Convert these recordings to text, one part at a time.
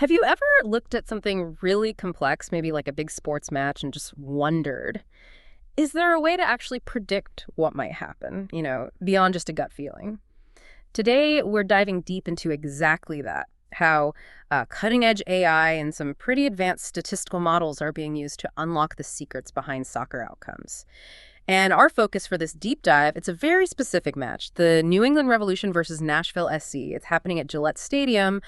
Have you ever looked at something really complex, maybe like a big sports match, and just wondered, is there a way to actually predict what might happen, beyond just a gut feeling? Today, we're diving deep into exactly that, how cutting-edge AI and some pretty advanced statistical models are being used to unlock the secrets behind soccer outcomes. And our focus for this deep dive, it's a very specific match, the New England Revolution versus Nashville SC. It's happening at Gillette Stadium,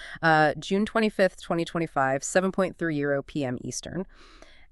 June 25th, 2025, 7:30 p.m. Eastern.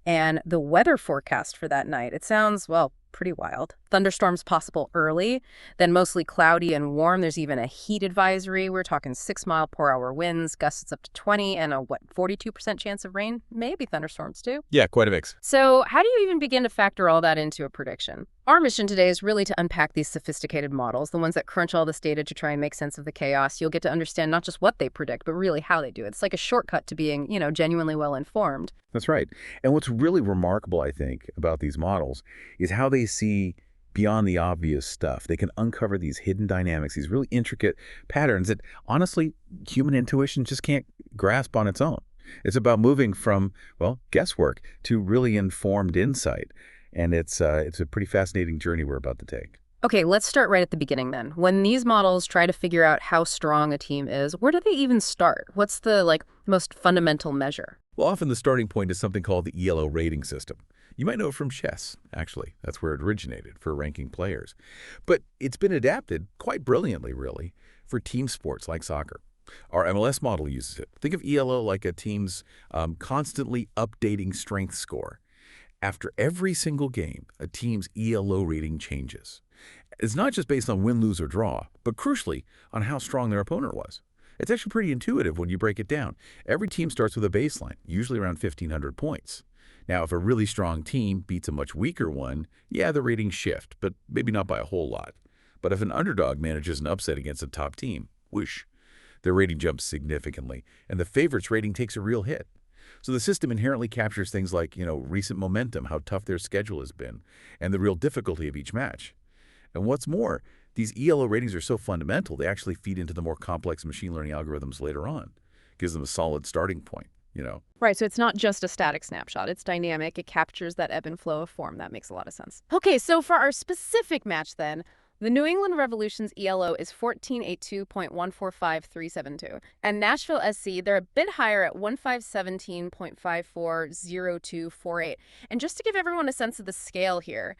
And the weather forecast for that night, it sounds, well, pretty wild. Thunderstorms possible early, then mostly cloudy and warm. There's even a heat advisory. We're talking 6-mile-per-hour winds, gusts up to 20, and a, 42% chance of rain? Maybe thunderstorms, too. Yeah, quite a mix. So how do you even begin to factor all that into a prediction? Our mission today is really to unpack these sophisticated models, the ones that crunch all this data to try and make sense of the chaos. You'll get to understand not just what they predict, but really how they do it. It's like a shortcut to being, genuinely well-informed. That's right. And what's really remarkable, I think, about these models is how they see beyond the obvious stuff. They can uncover these hidden dynamics, these really intricate patterns that, honestly, human intuition just can't grasp on its own. It's about moving from, well, guesswork to really informed insight. And it's a pretty fascinating journey we're about to take. Okay, let's start right at the beginning then. When these models try to figure out how strong a team is, where do they even start? What's the, most fundamental measure? Well, often the starting point is something called the ELO rating system. You might know it from chess, actually. That's where it originated for ranking players. But it's been adapted quite brilliantly, really, for team sports like soccer. Our MLS model uses it. Think of ELO like a team's constantly updating strength score. After every single game, a team's ELO rating changes. It's not just based on win, lose, or draw, but crucially, on how strong their opponent was. It's actually pretty intuitive when you break it down. Every team starts with a baseline, usually around 1,500 points. Now, if a really strong team beats a much weaker one, yeah, the ratings shift, but maybe not by a whole lot. But if an underdog manages an upset against a top team, whoosh, their rating jumps significantly, and the favorite's rating takes a real hit. So the system inherently captures things like, recent momentum, how tough their schedule has been, and the real difficulty of each match. And what's more, these ELO ratings are so fundamental, they actually feed into the more complex machine learning algorithms later on. Gives them a solid starting point, Right, so it's not just a static snapshot. It's dynamic. It captures that ebb and flow of form. That makes a lot of sense. Okay, so for our specific match then, the New England Revolution's ELO is 1482.145372. And Nashville SC, they're a bit higher at 1517.540248. And just to give everyone a sense of the scale here,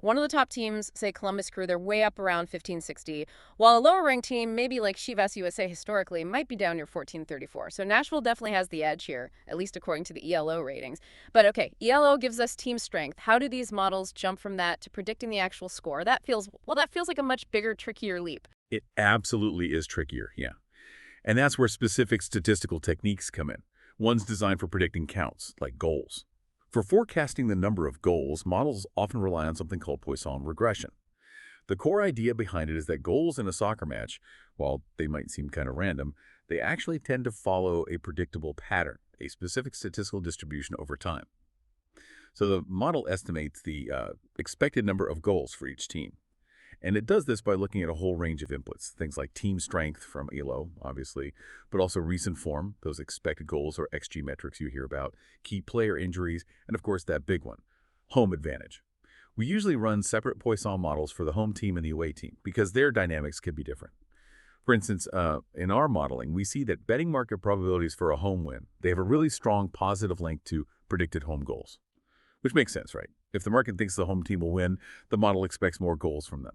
one of the top teams, say Columbus Crew, they're way up around 1560, while a lower-ranked team, maybe like Chivas USA historically, might be down near 1434. So Nashville definitely has the edge here, at least according to the ELO ratings. But okay, ELO gives us team strength. How do these models jump from that to predicting the actual score? That feels like a much bigger, trickier leap. It absolutely is trickier, yeah. And that's where specific statistical techniques come in. One's designed for predicting counts, like goals. For forecasting the number of goals, models often rely on something called Poisson regression. The core idea behind it is that goals in a soccer match, while they might seem kind of random, they actually tend to follow a predictable pattern, a specific statistical distribution over time. So the model estimates the expected number of goals for each team. And it does this by looking at a whole range of inputs, things like team strength from ELO, obviously, but also recent form, those expected goals or XG metrics you hear about, key player injuries, and of course that big one, home advantage. We usually run separate Poisson models for the home team and the away team because their dynamics can be different. For instance, in our modeling, we see that betting market probabilities for a home win, they have a really strong positive link to predicted home goals, which makes sense, right? If the market thinks the home team will win, the model expects more goals from them.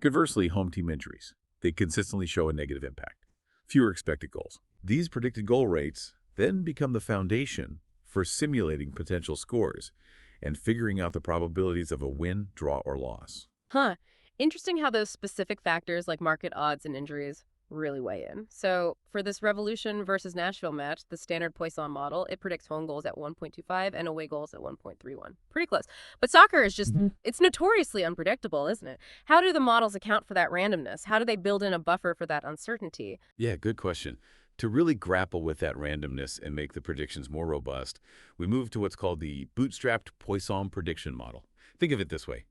Conversely, home team injuries, they consistently show a negative impact, fewer expected goals. These predicted goal rates then become the foundation for simulating potential scores and figuring out the probabilities of a win, draw, or loss. Huh. Interesting how those specific factors like market odds and injuries really weigh in. So for this Revolution versus Nashville match, the standard Poisson model, it predicts home goals at 1.25 and away goals at 1.31. Pretty close. But soccer is just, it's notoriously unpredictable, isn't it? How do the models account for that randomness? How do they build in a buffer for that uncertainty? Yeah, good question. To really grapple with that randomness and make the predictions more robust, we move to what's called the bootstrapped Poisson prediction model. Think of it this way.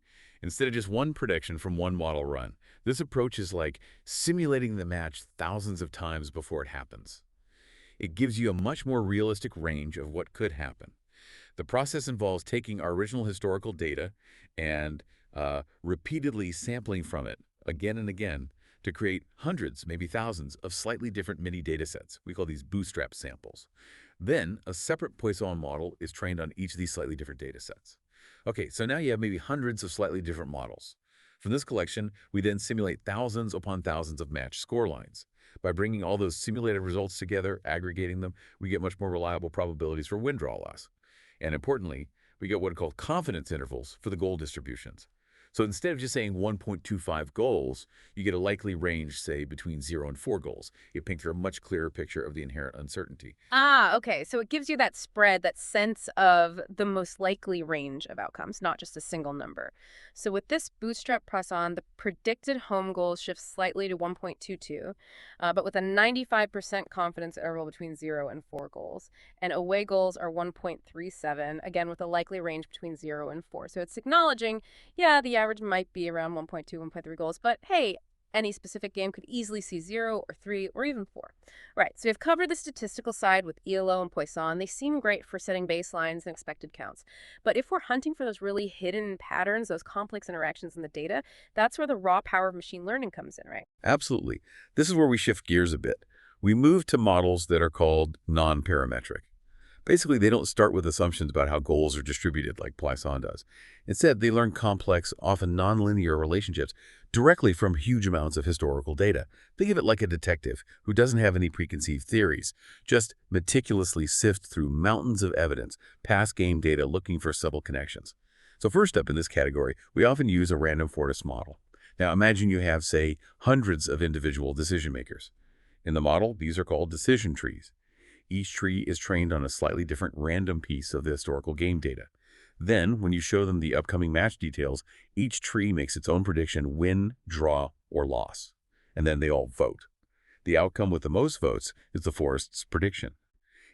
Instead of just one prediction from one model run, this approach is like simulating the match thousands of times before it happens. It gives you a much more realistic range of what could happen. The process involves taking our original historical data and repeatedly sampling from it again and again to create hundreds, maybe thousands, of slightly different mini datasets. We call these bootstrap samples. Then, a separate Poisson model is trained on each of these slightly different datasets. Okay, so now you have maybe hundreds of slightly different models. From this collection, we then simulate thousands upon thousands of matched score lines. By bringing all those simulated results together, aggregating them, we get much more reliable probabilities for win-draw loss. And importantly, we get what are called confidence intervals for the goal distributions. So instead of just saying 1.25 goals, you get a likely range, say, between 0 and 4 goals. It paints a much clearer picture of the inherent uncertainty. Ah, okay. So it gives you that spread, that sense of the most likely range of outcomes, not just a single number. So with this bootstrap Poisson, the predicted home goal shifts slightly to 1.22, but with a 95% confidence interval between 0 and 4 goals. And away goals are 1.37, again, with a likely range between 0 and 4. So it's acknowledging, yeah, the average might be around 1.2, 1.3 goals, but hey, any specific game could easily see 0 or 3 or even 4. Right, so we've covered the statistical side with ELO and Poisson. They seem great for setting baselines and expected counts. But if we're hunting for those really hidden patterns, those complex interactions in the data, that's where the raw power of machine learning comes in, right? Absolutely. This is where we shift gears a bit. We move to models that are called non-parametric. Basically, they don't start with assumptions about how goals are distributed like Poisson does. Instead, they learn complex, often nonlinear relationships directly from huge amounts of historical data. Think of it like a detective who doesn't have any preconceived theories, just meticulously sift through mountains of evidence, past game data looking for subtle connections. So first up in this category, we often use a random forest model. Now imagine you have, say, hundreds of individual decision makers. In the model, these are called decision trees. Each tree is trained on a slightly different random piece of the historical game data. Then, when you show them the upcoming match details, each tree makes its own prediction, win, draw, or loss. And then they all vote. The outcome with the most votes is the forest's prediction.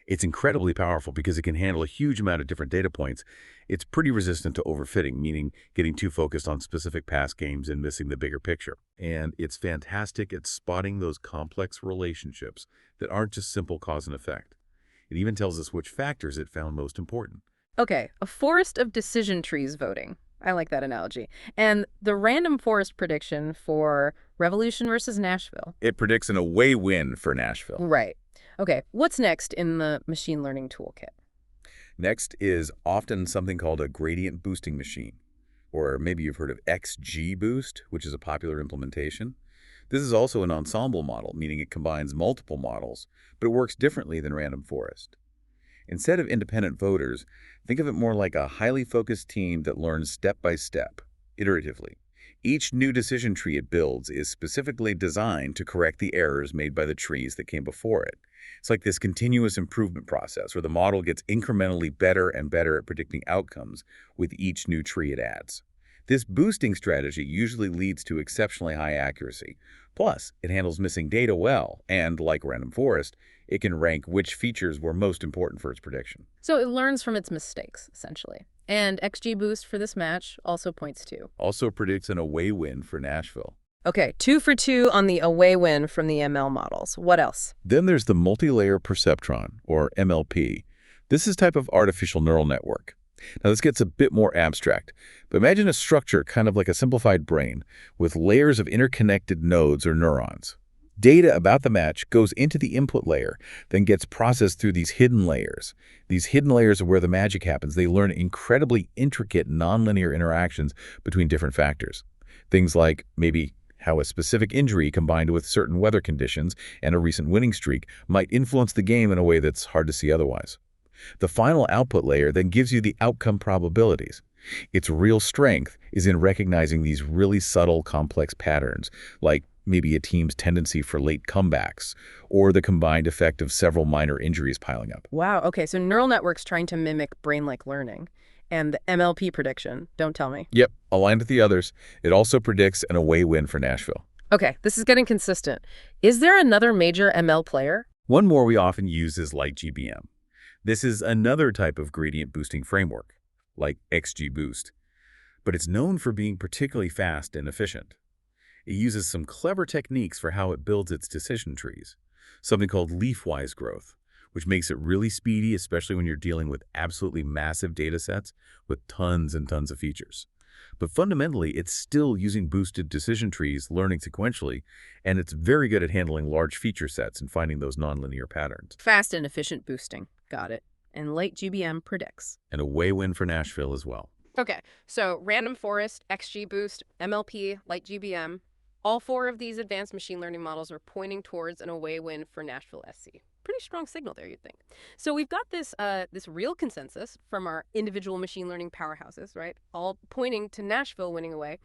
It's incredibly powerful because it can handle a huge amount of different data points. It's pretty resistant to overfitting, meaning getting too focused on specific past games and missing the bigger picture. And it's fantastic at spotting those complex relationships that aren't just simple cause and effect. It even tells us which factors it found most important. Okay, a forest of decision trees voting. I like that analogy. And the random forest prediction for Revolution versus Nashville. It predicts an away win for Nashville. Right. Okay, what's next in the machine learning toolkit? Next is often something called a gradient boosting machine, or maybe you've heard of XGBoost, which is a popular implementation. This is also an ensemble model, meaning it combines multiple models, but it works differently than random forest. Instead of independent voters, think of it more like a highly focused team that learns step by step, iteratively. Each new decision tree it builds is specifically designed to correct the errors made by the trees that came before it. It's like this continuous improvement process where the model gets incrementally better and better at predicting outcomes with each new tree it adds. This boosting strategy usually leads to exceptionally high accuracy. Plus, it handles missing data well, and like random forest, it can rank which features were most important for its prediction. So it learns from its mistakes, essentially. And XGBoost for this match also points to. Also predicts an away win for Nashville. Okay, 2 for 2 on the away win from the ML models. What else? Then there's the multi-layer perceptron, or MLP. This is a type of artificial neural network. Now this gets a bit more abstract, but imagine a structure kind of like a simplified brain with layers of interconnected nodes or neurons. Data about the match goes into the input layer, then gets processed through these hidden layers. These hidden layers are where the magic happens. They learn incredibly intricate nonlinear interactions between different factors. Things like maybe how a specific injury combined with certain weather conditions and a recent winning streak might influence the game in a way that's hard to see otherwise. The final output layer then gives you the outcome probabilities. Its real strength is in recognizing these really subtle, complex patterns, like maybe a team's tendency for late comebacks, or the combined effect of several minor injuries piling up. Wow, okay, so neural networks trying to mimic brain-like learning. And the MLP prediction, don't tell me. Yep, aligned with the others, it also predicts an away win for Nashville. Okay, this is getting consistent. Is there another major ML player? One more we often use is LightGBM. This is another type of gradient boosting framework, like XGBoost, but it's known for being particularly fast and efficient. It uses some clever techniques for how it builds its decision trees, something called leaf-wise growth, which makes it really speedy, especially when you're dealing with absolutely massive data sets with tons and tons of features. But fundamentally, it's still using boosted decision trees, learning sequentially, and it's very good at handling large feature sets and finding those nonlinear patterns. Fast and efficient boosting. Got it. And LightGBM predicts. And a way win for Nashville as well. Okay, so Random Forest, XGBoost, MLP, LightGBM, all four of these advanced machine learning models are pointing towards an away win for Nashville SC. Pretty strong signal there, you'd think. So we've got this real consensus from our individual machine learning powerhouses, right? All pointing to Nashville winning away.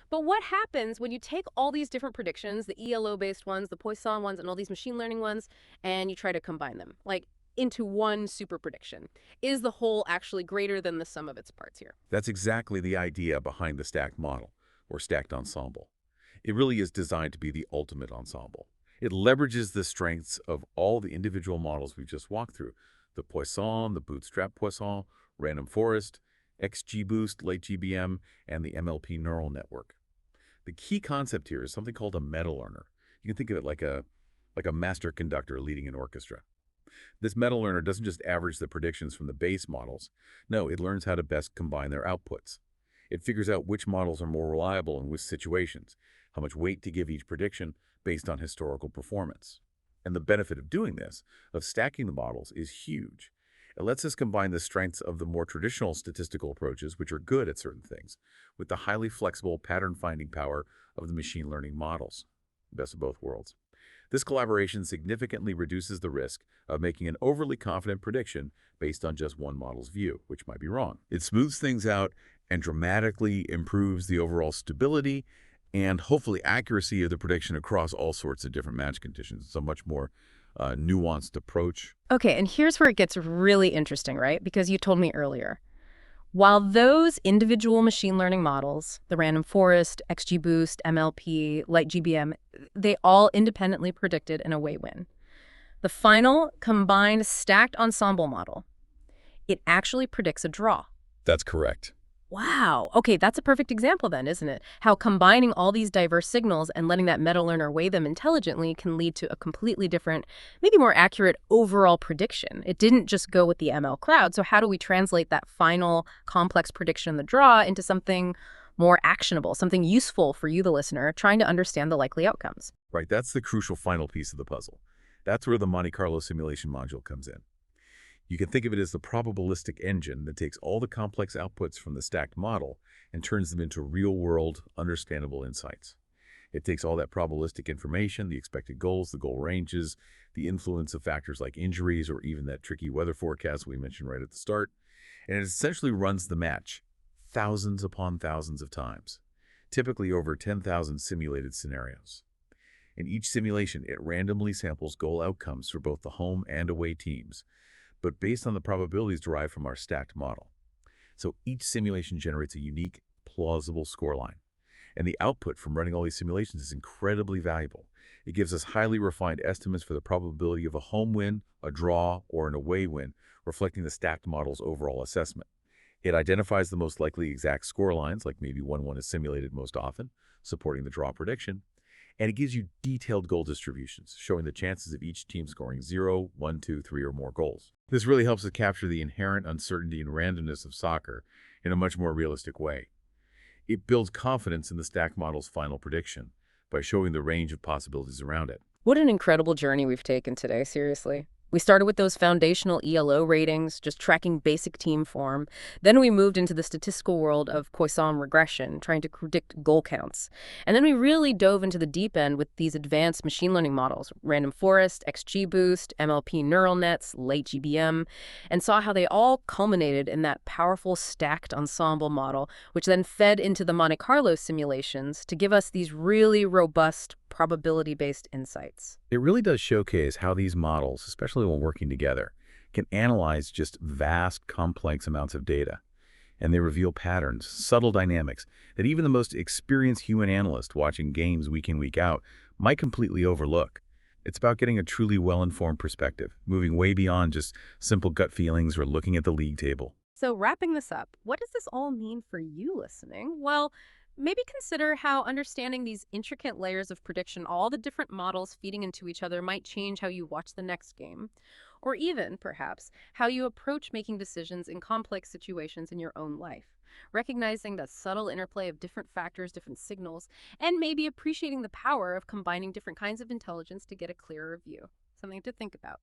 But what happens when you take all these different predictions, the ELO-based ones, the Poisson ones, and all these machine learning ones, and you try to combine them, like into one super prediction? Is the whole actually greater than the sum of its parts here? That's exactly the idea behind the stacked model, or stacked ensemble. It really is designed to be the ultimate ensemble. It leverages the strengths of all the individual models we've just walked through: the Poisson, the Bootstrapped Poisson, Random Forest, XGBoost, LightGBM, and the MLP Neural Network. The key concept here is something called a meta-learner. You can think of it like a master conductor leading an orchestra. This meta-learner doesn't just average the predictions from the base models. No, it learns how to best combine their outputs. It figures out which models are more reliable in which situations, how much weight to give each prediction based on historical performance. And the benefit of doing this, of stacking the models, is huge. It lets us combine the strengths of the more traditional statistical approaches, which are good at certain things, with the highly flexible pattern-finding power of the machine learning models. Best of both worlds. This collaboration significantly reduces the risk of making an overly confident prediction based on just one model's view, which might be wrong. It smooths things out and dramatically improves the overall stability and hopefully accuracy of the prediction across all sorts of different match conditions. It's a much more nuanced approach. Okay, and here's where it gets really interesting, right? Because you told me earlier, while those individual machine learning models, the Random Forest, XGBoost, MLP, LightGBM, they all independently predicted an away win. The final combined stacked ensemble model, it actually predicts a draw. That's correct. Wow. Okay, that's a perfect example then, isn't it? How combining all these diverse signals and letting that meta-learner weigh them intelligently can lead to a completely different, maybe more accurate overall prediction. It didn't just go with the ML crowd, so how do we translate that final complex prediction in the draw into something more actionable, something useful for you, the listener, trying to understand the likely outcomes? Right, that's the crucial final piece of the puzzle. That's where the Monte Carlo simulation module comes in. You can think of it as the probabilistic engine that takes all the complex outputs from the stacked model and turns them into real-world, understandable insights. It takes all that probabilistic information, the expected goals, the goal ranges, the influence of factors like injuries or even that tricky weather forecast we mentioned right at the start, and it essentially runs the match thousands upon thousands of times, typically over 10,000 simulated scenarios. In each simulation, it randomly samples goal outcomes for both the home and away teams, but based on the probabilities derived from our stacked model. So each simulation generates a unique, plausible scoreline. And the output from running all these simulations is incredibly valuable. It gives us highly refined estimates for the probability of a home win, a draw, or an away win, reflecting the stacked model's overall assessment. It identifies the most likely exact scorelines, like maybe when one is simulated most often, supporting the draw prediction. And it gives you detailed goal distributions, showing the chances of each team scoring 0, 1, 2, 3, or more goals. This really helps us capture the inherent uncertainty and randomness of soccer in a much more realistic way. It builds confidence in the stacked model's final prediction by showing the range of possibilities around it. What an incredible journey we've taken today, seriously. We started with those foundational ELO ratings, just tracking basic team form. Then we moved into the statistical world of Poisson regression, trying to predict goal counts. And then we really dove into the deep end with these advanced machine learning models, Random Forest, XGBoost, MLP Neural Nets, LightGBM, and saw how they all culminated in that powerful stacked ensemble model, which then fed into the Monte Carlo simulations to give us these really robust probability-based insights. It really does showcase how these models, especially when working together, can analyze just vast, complex amounts of data. And they reveal patterns, subtle dynamics, that even the most experienced human analyst watching games week in, week out might completely overlook. It's about getting a truly well-informed perspective, moving way beyond just simple gut feelings or looking at the league table. So wrapping this up, what does this all mean for you listening? Well, maybe consider how understanding these intricate layers of prediction, all the different models feeding into each other, might change how you watch the next game. or even, perhaps, how you approach making decisions in complex situations in your own life, recognizing the subtle interplay of different factors, different signals, and maybe appreciating the power of combining different kinds of intelligence to get a clearer view. Something to think about.